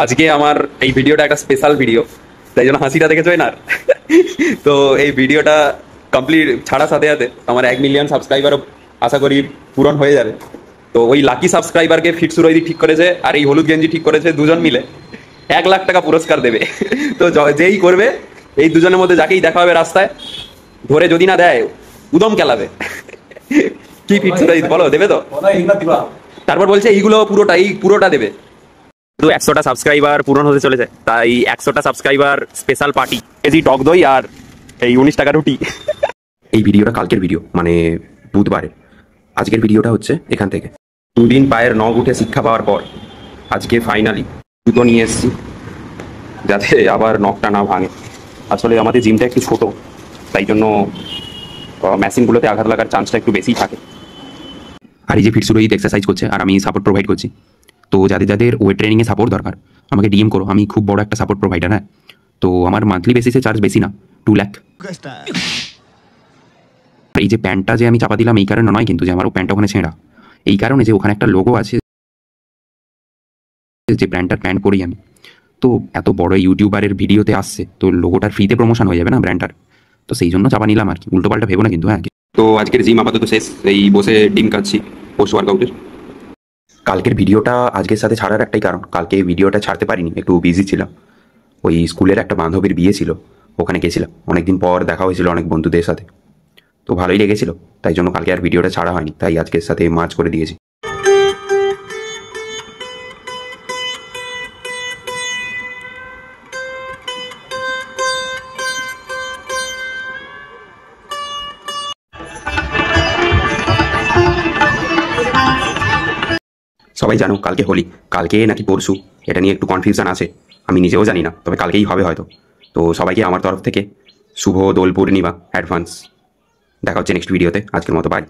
আজকে আমার এই ভিডিওটা একটা স্পেশাল ভিডিও, তাই জন্য হাসিটা দেখেছো না। তো এই ভিডিওটা কমপ্লিট ছাড়ার সাথে সাথে আমার 1 মিলিয়ন সাবস্ক্রাইবারও আশা করি পূরণ হয়ে যাবে। তো ওই লাকি সাবস্ক্রাইবারকে ফিট সুরৈদি ঠিক করেছে আর এই হলুদ গেঞ্জি ঠিক করেছে, দুজন মিলে 1 লাখ টাকা পুরস্কার দেবে। তো যেই করবে এই দুজনের মধ্যে যাকেই দেখা হবে রাস্তায় ধরে যদি না দেয় উদম কেলাবে। কি ফিট সুরৈদি বলো, দেবে তো? তারপর বলছে এইগুলো পুরোটা দেবে। তো 100টা সাবস্ক্রাইবার পূরণ হতে চলেছে, তাই 100টা সাবস্ক্রাইবার স্পেশাল পার্টি, কেজি টক দই আর এই 19 টাকা রুটি। এই ভিডিওটা কালকের ভিডিও, মানে বুধবারে। আজকের ভিডিওটা হচ্ছে এখান থেকে। 2 দিন পায়ের নখ উঠে শিক্ষা পাওয়ার পর আজকে ফাইনালি জুতো নিয়ে এসেছি, যাতে আবার নখটা না ভাঙে। আসলে আমাদের জিমটা একটু ছোট, তাই জন্য মেশিনগুলোতে আঘাত লাগার চান্সটা একটু বেশি থাকে। আর এই যে ফিট সুরজিৎ এক্সারসাইজ করছে আর আমি সাপোর্ট প্রোভাইড করছি। তো যাদের যাদের ওয়েট ট্রেনিংয়ে সাপোর্ট দরকার আমাকে ডিএম করো, আমি খুব বড় একটা সাপোর্ট প্রোভাইডার। হ্যাঁ, তো আমার মান্থলি বেসিসে চার্জ বেশি না, 2 লাখ। এই যে প্যান্টটা যে আমি চাপা দিলাম এই কারণে নয় কিন্তু যে আমার প্যান্টটা ওখানে ছেঁড়া, এই কারণে যে ওখানে একটা লোগো আছে যে ব্র্যান্ডটার প্যান্ট পরি আমি। তো এত বড় ইউটিউবারের ভিডিওতে আসছে, তো লোগোটার ফ্রিতে প্রমোশন হয়ে যাবে না ব্র্যান্ডটার, তো সেই জন্য চাপা নিলাম আর কি। উল্টো পাল্টা ভেবো না কিন্তু। হ্যাঁ, তো আজকের জিম আপাতত শেষ, এই বসে ডিম খাচ্ছি পোস্ট ওয়ার্কআউটের। কালকের ভিডিওটা আজকের সাথে ছাড়ার একটাই কারণ, কালকে ভিডিওটা ছাড়তে পারিনি, একটু বিজি ছিলাম। ওই স্কুলের একটা বান্ধবীর বিয়ে ছিল, ওখানে গেছিলাম। অনেকদিন পর দেখা হয়েছিল অনেক বন্ধুদের সাথে, তো ভালোই লেগেছিল, তাই জন্য কালকে আর ভিডিওটা ছাড়া হয়নি, তাই আজকের সাথে মার্চ করে দিয়েছি। সবাই জানো কালকে হোলি, কালকে নাকি পরশু এটা নিয়ে একটু কনফিউশন আছে, আমি নিজেও জানি না, তবে কালকেই হবে হয়তো। তো সবাইকে আমার তরফ থেকে শুভ দোল পূর্ণিমা অ্যাডভান্স। দেখা হচ্ছে নেক্সট ভিডিওতে, আজকের মতো বাই।